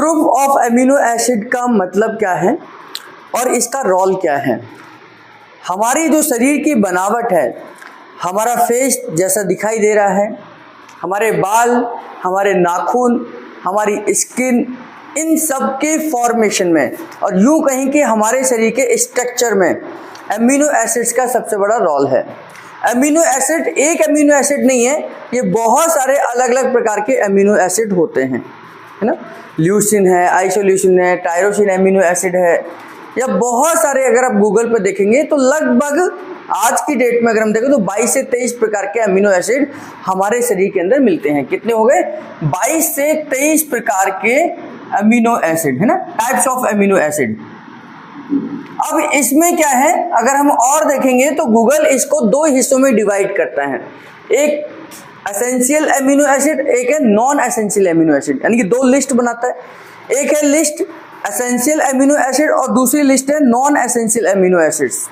Group of amino acid का मतलब क्या है और इसका रोल क्या है। हमारी जो शरीर की बनावट है, हमारा फेस जैसा दिखाई दे रहा है, हमारे बाल, हमारे नाखून, हमारी स्किन, इन सब के फॉर्मेशन में और यूं कहीं कि हमारे शरीर के स्ट्रक्चर में एमिनो एसिड्स का सबसे बड़ा रोल है। एमिनो एसिड एक एमिनो एसिड नहीं है, ये बहुत सारे अलग अलग प्रकार के एमिनो एसिड होते हैं, है ना। ल्यूसिन है, आइसोल्यूसिन है, टायरोसिन एमिनो एसिड है, या बहुत सारे अगर आप गूगल पर देखेंगे तो लगभग आज की डेट में अगर हम देखें तो 22 से 23 प्रकार के अमीनो एसिड हमारे शरीर के अंदर मिलते हैं। कितने हो गए? 22 से 23 प्रकार के अमीनो एसिड, है ना, टाइप्स ऑफ अमीनो एसिड। अब इसमें क्या है, अगर हम और देखेंगे तो गूगल इसको दो हिस्सों में डिवाइड करता है, एक एसेंशियल अमीनो एसिड, एक है नॉन एसेंशियल अमीनो एसिड, यानी कि दो लिस्ट बनाता है। एक है लिस्ट एसेंशियल अमीनो एसिड और दूसरी लिस्ट है नॉन एसेंशियल अमीनो एसिड्स।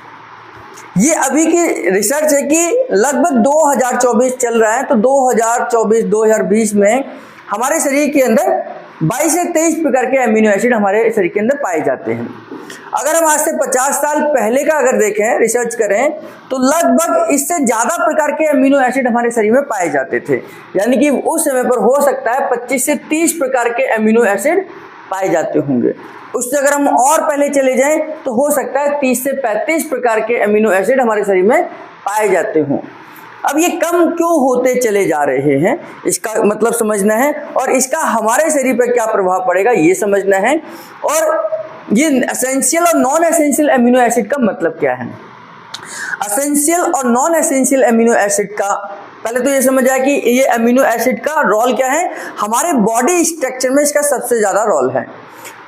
ये अभी की रिसर्च है कि लगभग 2024 चल रहा है, तो 2024-2020 में हमारे शरीर के अंदर 22 से 23 प्रकार के अमीनो एसिड हमारे शरीर के अंदर पाए जाते हैं। अगर हम आज से 50 साल पहले का अगर देखें, रिसर्च करें, तो लगभग इससे ज्यादा प्रकार के अमीनो एसिड हमारे शरीर में पाए जाते थे, यानी कि उस समय पर हो सकता है 25 से 30 प्रकार के अमीनो एसिड पाए जाते होंगे। उससे अगर हम और पहले चले जाएं तो हो सकता है 30 से 35 प्रकार के अमीनो एसिड हमारे शरीर में पाए जाते हों। अब ये कम क्यों होते चले जा रहे हैं, इसका मतलब समझना है, और इसका हमारे शरीर पर क्या प्रभाव पड़ेगा ये समझना है। और ये एसेंशियल और नॉन एसेंशियल अमीनो एसिड का मतलब क्या है। एसेंशियल और नॉन एसेंशियल अमीनो एसिड का पहले तो ये समझ आया कि ये अमीनो एसिड का रोल क्या है। हमारे बॉडी स्ट्रक्चर में इसका सबसे ज्यादा रोल है।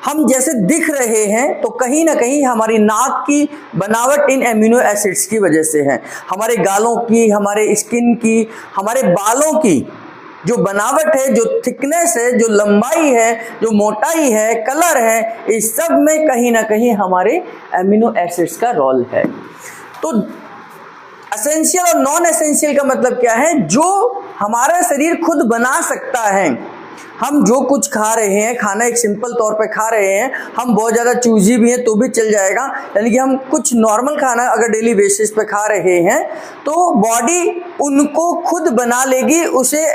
हम जैसे दिख रहे हैं तो कहीं ना कहीं हमारी नाक की बनावट इन एमिनो एसिड्स की वजह से है, हमारे गालों की, हमारे स्किन की, हमारे बालों की जो बनावट है, जो थिकनेस है, जो लंबाई है, जो मोटाई है, कलर है, इस सब में कहीं ना कहीं हमारे एमिनो एसिड्स का रोल है। तो एसेंशियल और नॉन एसेंशियल का मतलब क्या है, जो हमारा शरीर खुद बना सकता है। हम जो कुछ खा रहे हैं, खाना एक सिंपल तौर पे खा रहे हैं, हम बहुत ज़्यादा चूजी भी हैं तो भी चल जाएगा, यानी कि हम कुछ नॉर्मल खाना अगर डेली बेसिस पे खा रहे हैं तो बॉडी उनको खुद बना लेगी, उसे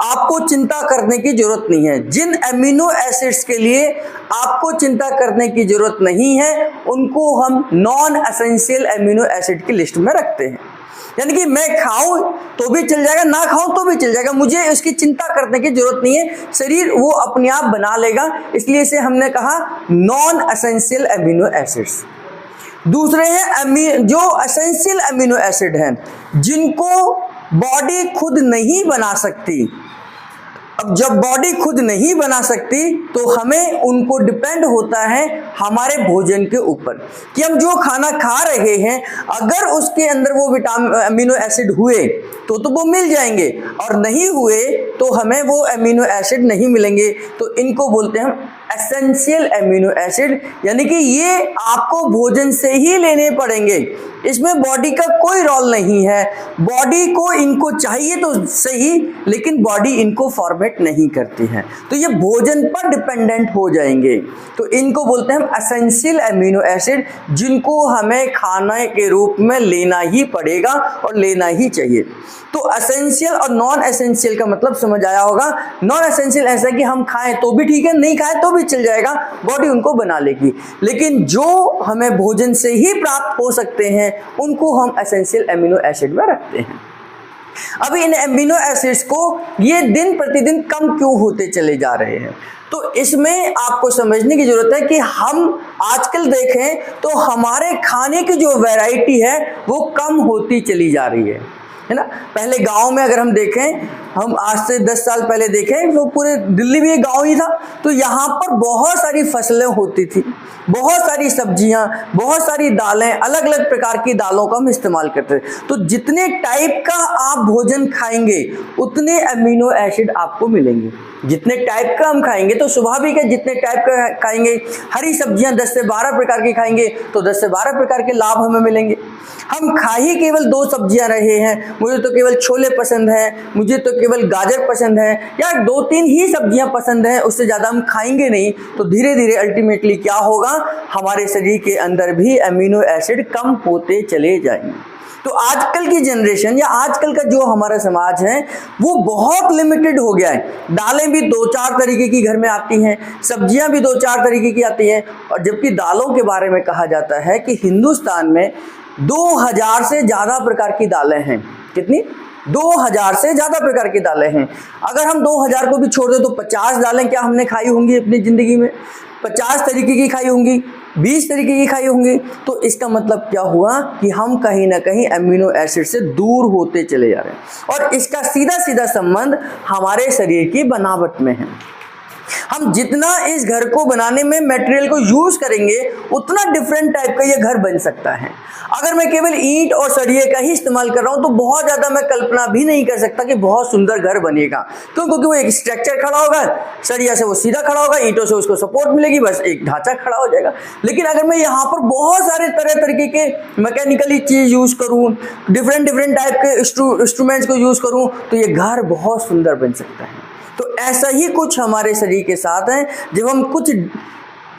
आपको चिंता करने की जरूरत नहीं है। जिन एमिनो एसिड्स के लिए आपको चिंता करने की जरूरत नहीं है उनको हम नॉन एसेंशियल एमिनो एसिड की लिस्ट में रखते हैं, यानी कि मैं खाऊं तो भी चल जाएगा, ना खाऊं तो भी चल जाएगा, मुझे इसकी चिंता करने की जरूरत नहीं है, शरीर वो अपने आप बना लेगा। इसलिए इसे हमने कहा नॉन एसेंशियल अमीनो एसिड्स। दूसरे हैं जो एसेंशियल अमीनो एसिड हैं, जिनको बॉडी खुद नहीं बना सकती। अब जब बॉडी खुद नहीं बना सकती तो हमें उनको डिपेंड होता है हमारे भोजन के ऊपर, कि हम जो खाना खा रहे हैं अगर उसके अंदर वो विटामिन अमीनो एसिड हुए तो वो मिल जाएंगे, और नहीं हुए तो हमें वो अमीनो एसिड नहीं मिलेंगे। तो इनको बोलते हैं हम एसेंशियल अमीनो एसिड, यानी कि ये आपको भोजन से ही लेने पड़ेंगे, इसमें बॉडी का कोई रोल नहीं है। बॉडी को इनको चाहिए तो सही, लेकिन बॉडी इनको फॉर्मेट नहीं करती है, तो ये भोजन पर डिपेंडेंट हो जाएंगे। तो इनको बोलते हैं हम एसेंशियल अमीनो एसिड, जिनको हमें खाने के रूप में लेना ही पड़ेगा और लेना ही चाहिए। तो एसेंशियल और नॉन एसेंशियल का मतलब समझ आया होगा। नॉन एसेंशियल ऐसा कि हम खाएं तो भी ठीक है, नहीं खाएं तो भी चल जाएगा, बॉडी उनको बना लेगी, लेकिन जो हमें भोजन से ही प्राप्त हो सकते हैं उनको हम एसेंशियल अमीनो एसिड में रखते हैं। अब इन अमीनो एसिड्स को ये दिन प्रतिदिन कम क्यों होते चले जा रहे हैं, तो इसमें आपको समझने की जरूरत है कि हम आजकल देखें तो हमारे खाने की जो वैरायटी है वो कम होती चली जा रही है ना। पहले गांव में अगर हम देखें, हम आज से 10 साल पहले देखें तो पूरे दिल्ली भी एक गांव ही था, तो यहाँ पर बहुत सारी फसलें होती थी, बहुत सारी सब्जियां, बहुत सारी दालें, अलग अलग प्रकार की दालों का हम इस्तेमाल करते थे। तो जितने टाइप का आप भोजन खाएंगे उतने अमीनो एसिड आपको मिलेंगे। जितने टाइप का हम खाएंगे तो स्वाभाविक है, जितने टाइप का खाएंगे, हरी सब्जियां 10 से 12 प्रकार की खाएंगे तो 10 से 12 प्रकार के लाभ हमें मिलेंगे। हम खा ही केवल 2 सब्जियां रहे हैं, मुझे तो केवल छोले पसंद है, मुझे तो केवल गाजर पसंद है, या 2-3 ही सब्जियां पसंद है, उससे ज़्यादा हम खाएंगे नहीं, तो धीरे धीरे अल्टीमेटली क्या होगा, हमारे शरीर के अंदर भी अमीनो एसिड कम होते चले जाएंगे। तो आजकल की जनरेशन या आजकल का जो हमारा समाज है वो बहुत लिमिटेड हो गया है। दालें भी 2-4 तरीके की घर में आती हैं, सब्जियां भी 2-4 तरीके की आती हैं, और जबकि दालों के बारे में कहा जाता है कि हिंदुस्तान में 2000 से ज़्यादा प्रकार की दालें हैं। कितनी? 2000 से ज़्यादा प्रकार की दालें हैं। अगर हम 2000 को भी छोड़ दें तो 50 दालें क्या हमने खाई होंगी अपनी ज़िंदगी में? 50 तरीके की खाई होंगी, 20 तरीके की खाई होंगी। तो इसका मतलब क्या हुआ कि हम कहीं ना कहीं अमीनो एसिड से दूर होते चले जा रहे हैं, और इसका सीधा सीधा संबंध हमारे शरीर की बनावट में है। हम जितना इस घर को बनाने में मटेरियल को यूज करेंगे उतना डिफरेंट टाइप का ये घर बन सकता है। अगर मैं केवल ईंट और सरिये का ही इस्तेमाल कर रहा हूं तो बहुत ज्यादा मैं कल्पना भी नहीं कर सकता कि बहुत सुंदर घर बनेगा। क्यों? क्योंकि वो एक स्ट्रक्चर खड़ा होगा, सरिया से वो सीधा खड़ा होगा, ईंटों से उसको सपोर्ट मिलेगी, बस एक ढांचा खड़ा हो जाएगा। लेकिन अगर मैं यहाँ पर बहुत सारे तरह तरीके के मैकेनिकली चीज यूज करूँ, डिफरेंट टाइप के इंस्ट्रूमेंट्स को यूज करूँ, तो ये घर बहुत सुंदर बन सकता है। तो ऐसा ही कुछ हमारे शरीर के साथ है। जब हम कुछ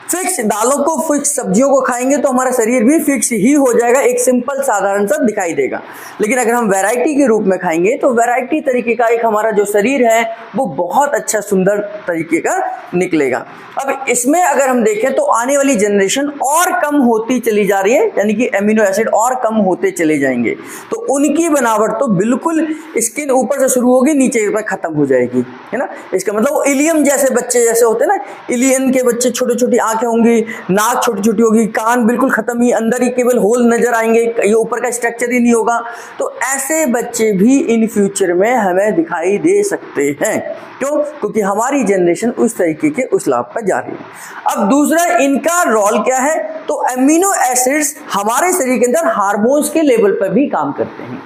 फिक्स दालों को, फिक्स सब्जियों को खाएंगे तो हमारा शरीर भी फिक्स ही हो जाएगा, एक सिंपल साधारण सा दिखाई देगा। लेकिन अगर हम वैरायटी के रूप में खाएंगे तो वैरायटी तरीके का एक हमारा जो शरीर है वो बहुत अच्छा सुंदर तरीके का निकलेगा। अब इसमें अगर हम देखें तो आने वाली जनरेशन और कम होती चली जा रही है, यानी कि अमीनो एसिड और कम होते चले जाएंगे। तो उनकी बनावट तो बिल्कुल स्किन ऊपर से शुरू होगी, नीचे पर खत्म हो जाएगी, है ना। इसका मतलब वो इलियम जैसे बच्चे जैसे होते हैं ना, इलियन के बच्चे, छोटी छोटी आंखें होंगी, नाक छोटी छोटी होगी, कान बिल्कुल खत्म ही, अंदर ही केवल होल नजर आएंगे, ये ऊपर का स्ट्रक्चर ही नहीं होगा। तो ऐसे बच्चे भी इन फ्यूचर में हमें दिखाई दे सकते हैं। क्यों? क्योंकि हमारी जनरेशन उस तरीके के उस लाभ पर जा रही है। अब दूसरा, इनका रोल क्या है? तो अमीनो एसिड्स हमारे शरीर के अंदर हार्मोन्स के लेवल पर भी काम करते हैं,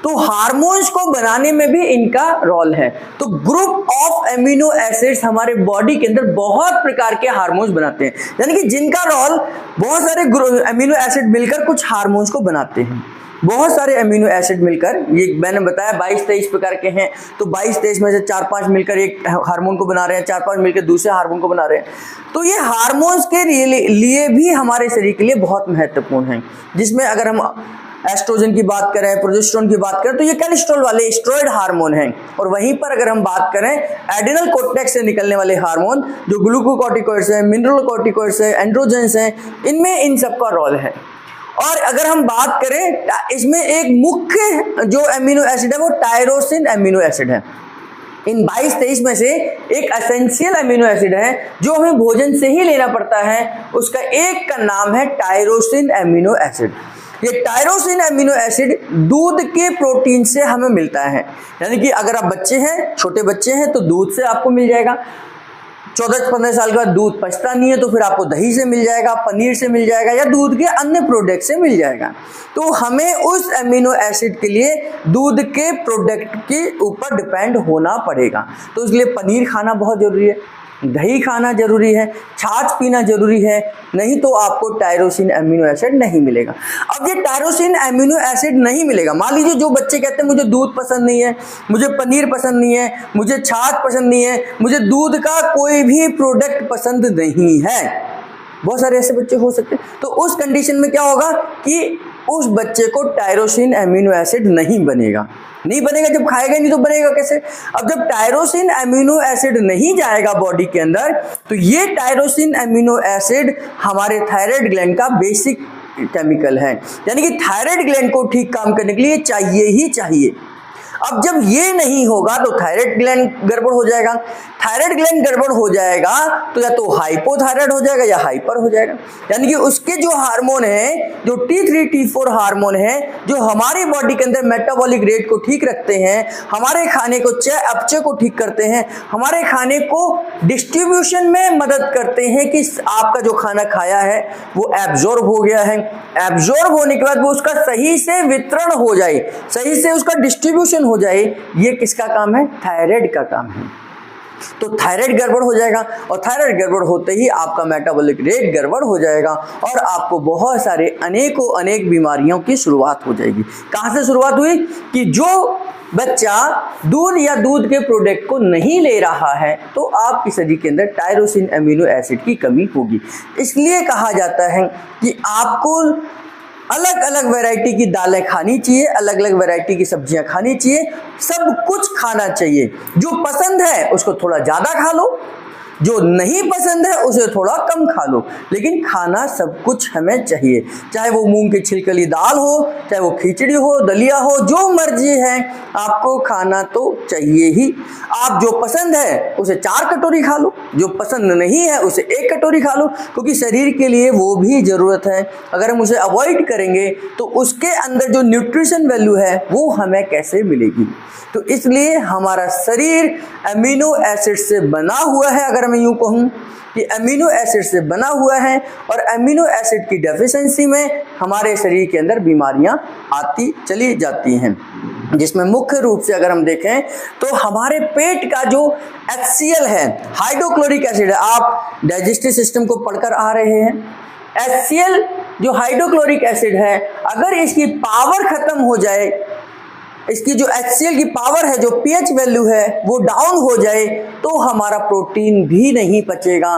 तो हार्मोन्स को बनाने में भी इनका रोल है। तो ग्रुप ऑफ एमिनो एसिड्स हमारे बॉडी के अंदर बहुत प्रकार के हार्मोन्स बनाते हैं, यानी कि जिनका रोल, बहुत सारे एमिनो एसिड मिलकर कुछ हार्मोन्स को बनाते हैं। बहुत सारे एमिनो एसिड मिलकर, ये मैंने बताया 22-23 प्रकार के हैं, तो 22-23 में से 4-5 मिलकर एक हार्मोन को बना रहे हैं, 4-5 मिलकर दूसरे हार्मोन को बना रहे हैं। तो ये हार्मोन्स के लिए भी हमारे शरीर के लिए बहुत महत्वपूर्ण है, जिसमें अगर हम एस्ट्रोजन की बात करें, प्रोजेस्टेरोन की बात करें, तो ये कोलेस्ट्रॉल वाले स्टेरॉइड हार्मोन हैं। और वहीं पर अगर हम बात करें एड्रिनल कोर्टेक्स से निकलने वाले हार्मोन, जो ग्लूकोकॉर्टिकॉइड्स हैं, मिनरलोकॉर्टिकॉइड्स हैं, एंड्रोजेंस हैं, इनमें इन सबका रोल है। और अगर हम बात करें, इसमें एक मुख्य जो एमिनो एसिड है वो टायरोसिन एमिनो एसिड है। इन 22-23 में से एक एसेंशियल एमिनो एसिड है जो हमें भोजन से ही लेना पड़ता है, उसका एक का नाम है टायरोसिन एमिनो एसिड। ये टायरोसिन एमिनो एसिड दूध के प्रोटीन से हमें मिलता है, यानी कि अगर आप बच्चे हैं, छोटे बच्चे हैं, तो दूध से आपको मिल जाएगा। 14-15 साल के बाद दूध पचता नहीं है तो फिर आपको दही से मिल जाएगा, पनीर से मिल जाएगा, या दूध के अन्य प्रोडक्ट से मिल जाएगा। तो हमें उस एमिनो एसिड के लिए दूध के प्रोडक्ट के ऊपर डिपेंड होना पड़ेगा। तो इसलिए पनीर खाना बहुत जरूरी है, दही खाना जरूरी है, छाछ पीना जरूरी है, नहीं तो आपको टायरोसिन एमिनो एसिड नहीं मिलेगा। अब ये टायरोसिन एमिनो एसिड नहीं मिलेगा, मान लीजिए जो बच्चे कहते हैं मुझे दूध पसंद नहीं है, मुझे पनीर पसंद नहीं है, मुझे छाछ पसंद नहीं है, मुझे दूध का कोई भी प्रोडक्ट पसंद नहीं है, बहुत सारे ऐसे बच्चे हो सकते हैं। तो उस कंडीशन में क्या होगा कि उस बच्चे को टायरोसिन एमिनो एसिड नहीं बनेगा। जब खाएगा नहीं तो बनेगा कैसे? अब जब टायरोसिन एमिनो एसिड नहीं जाएगा बॉडी के अंदर, तो ये टायरोसिन एमिनो एसिड हमारे थायराइड ग्लैंड का बेसिक केमिकल है, यानी कि थायराइड ग्लैंड को ठीक काम करने के लिए चाहिए ही चाहिए। अब जब ये नहीं होगा तो थायराइड ग्लैंड गड़बड़ हो जाएगा। थायराइड ग्लैंड गड़बड़ हो जाएगा तो या तो हाइपोथायराइड हो जाएगा या हाइपर हो जाएगा, यानी कि उसके जो हार्मोन है, जो T3 T4 हार्मोन है, जो हमारी बॉडी के अंदर मेटाबॉलिक रेट को ठीक रखते हैं, हमारे खाने को अपचय को ठीक करते हैं, हमारे खाने को डिस्ट्रीब्यूशन में मदद करते हैं कि आपका जो खाना खाया है वो एब्जॉर्ब हो गया है, एब्जॉर्ब होने के बाद वो उसका सही से वितरण हो जाए, सही से उसका डिस्ट्रीब्यूशन हो जाए, ये किसका काम है? थायराइड का काम है। तो थायराइड गड़बड़ हो जाएगा, और थायराइड गड़बड़ होते ही आपका मेटाबॉलिक रेट गड़बड़ हो जाएगा और आपको बहुत सारे अनेक बीमारियों की शुरुआत हो जाएगी। कहाँ से शुरुआत हुई कि जो बच्चा दूध या दूध के प्रोडक्ट को नहीं ले रहा है तो आपके शरीर के अंदर टायरोसिन अमीनो एसिड की कमी होगी। इसलिए कहा जाता है कि आपको अलग अलग वैरायटी की दालें खानी चाहिए, अलग अलग वैरायटी की सब्जियां खानी चाहिए, सब कुछ खाना चाहिए। जो पसंद है उसको थोड़ा ज़्यादा खा लो, जो नहीं पसंद है उसे थोड़ा कम खा लो, लेकिन खाना सब कुछ हमें चाहिए। चाहे वो मूंग की छिलकली दाल हो, चाहे वो खिचड़ी हो, दलिया हो, जो मर्जी है आपको खाना तो चाहिए ही। आप जो पसंद है उसे 4 कटोरी खा लो, जो पसंद नहीं है उसे 1 कटोरी खा लो, क्योंकि शरीर के लिए वो भी ज़रूरत है। अगर हम उसे अवॉइड करेंगे तो उसके अंदर जो न्यूट्रिशन वैल्यू है वो हमें कैसे मिलेगी। तो इसलिए हमारा शरीर अमीनो एसिड से बना हुआ है। अगर मैं यूँ कहूँ कि अमीनो एसिड से बना हुआ है, और अमीनो एसिड की डेफिशिएंसी में हमारे शरीर के अंदर बीमारियां आती चली जाती हैं, जिसमें मुख्य रूप से अगर हम देखें तो हमारे पेट का जो HCl है, हाइड्रोक्लोरिक एसिड है, आप डाइजेस्टिव सिस्टम को पढ़कर आ रहे हैं। HCl जो हाइड्रोक्लोरिक एसिड है, अगर इसकी पावर खत्म हो जाए, इसकी जो HCl की पावर है, जो pH वैल्यू है वो डाउन हो जाए, तो हमारा प्रोटीन भी नहीं पचेगा।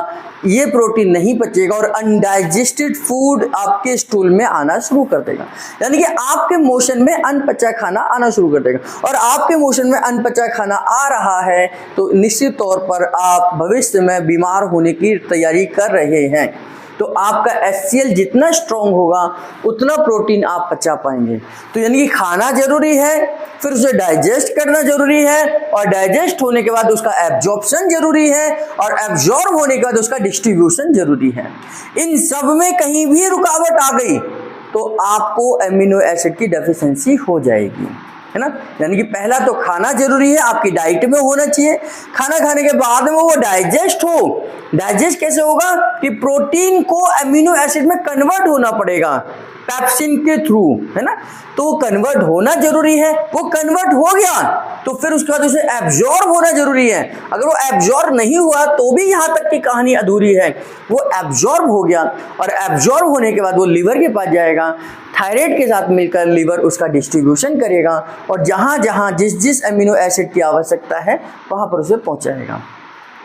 ये प्रोटीन नहीं पचेगा और अनडाइजेस्टेड फूड आपके स्टूल में आना शुरू कर देगा, यानी कि आपके मोशन में अनपचा खाना आना शुरू कर देगा। और आपके मोशन में अनपचा खाना आ रहा है तो निश्चित तौर पर आप भविष्य में बीमार होने की तैयारी कर रहे हैं। तो आपका HCl जितना स्ट्रॉन्ग होगा उतना प्रोटीन आप पचा पाएंगे। तो यानी कि खाना जरूरी है, फिर उसे डाइजेस्ट करना जरूरी है, और डाइजेस्ट होने के बाद उसका एब्जॉर्प्शन जरूरी है, और एब्जॉर्ब होने के बाद उसका डिस्ट्रीब्यूशन जरूरी है। इन सब में कहीं भी रुकावट आ गई तो आपको अमीनो एसिड की डेफिशिएंसी हो जाएगी, है ना। यानी कि पहला तो खाना जरूरी है, आपकी डाइट में होना चाहिए। खाना खाने के बाद में वो डाइजेस्ट हो। डाइजेस्ट कैसे होगा कि प्रोटीन को अमीनो एसिड में कन्वर्ट होना पड़ेगा पेप्सिन के थ्रू, है ना। तो वो कन्वर्ट होना जरूरी है। वो कन्वर्ट हो गया तो फिर उसके बाद उसे एब्जॉर्ब होना जरूरी है। अगर वो एब्जॉर्ब नहीं हुआ तो भी यहाँ तक की कहानी अधूरी है। वो एब्जॉर्ब हो गया, और एब्जॉर्ब होने के बाद वो लीवर के पास जाएगा, थायराइड के साथ मिलकर लीवर उसका डिस्ट्रीब्यूशन करेगा, और जहाँ जहाँ जिस अमीनो एसिड की आवश्यकता है वहाँ पर उसे पहुँचाएगा।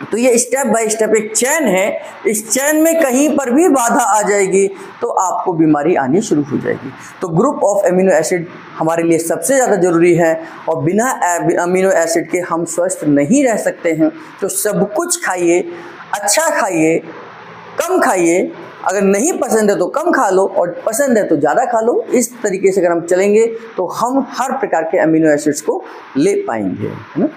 तो ये स्टेप बाय स्टेप एक चैन है। इस चैन में कहीं पर भी बाधा आ जाएगी तो आपको बीमारी आनी शुरू हो जाएगी। तो ग्रुप ऑफ अमीनो एसिड हमारे लिए सबसे ज़्यादा ज़रूरी है, और बिना अमीनो एसिड के हम स्वस्थ नहीं रह सकते हैं। तो सब कुछ खाइए, अच्छा खाइए, कम खाइए, अगर नहीं पसंद है तो कम खा लो, और पसंद है तो ज़्यादा खा लो। इस तरीके से अगर हम चलेंगे तो हम हर प्रकार के अमीनो एसिड्स को ले पाएंगे, है ना।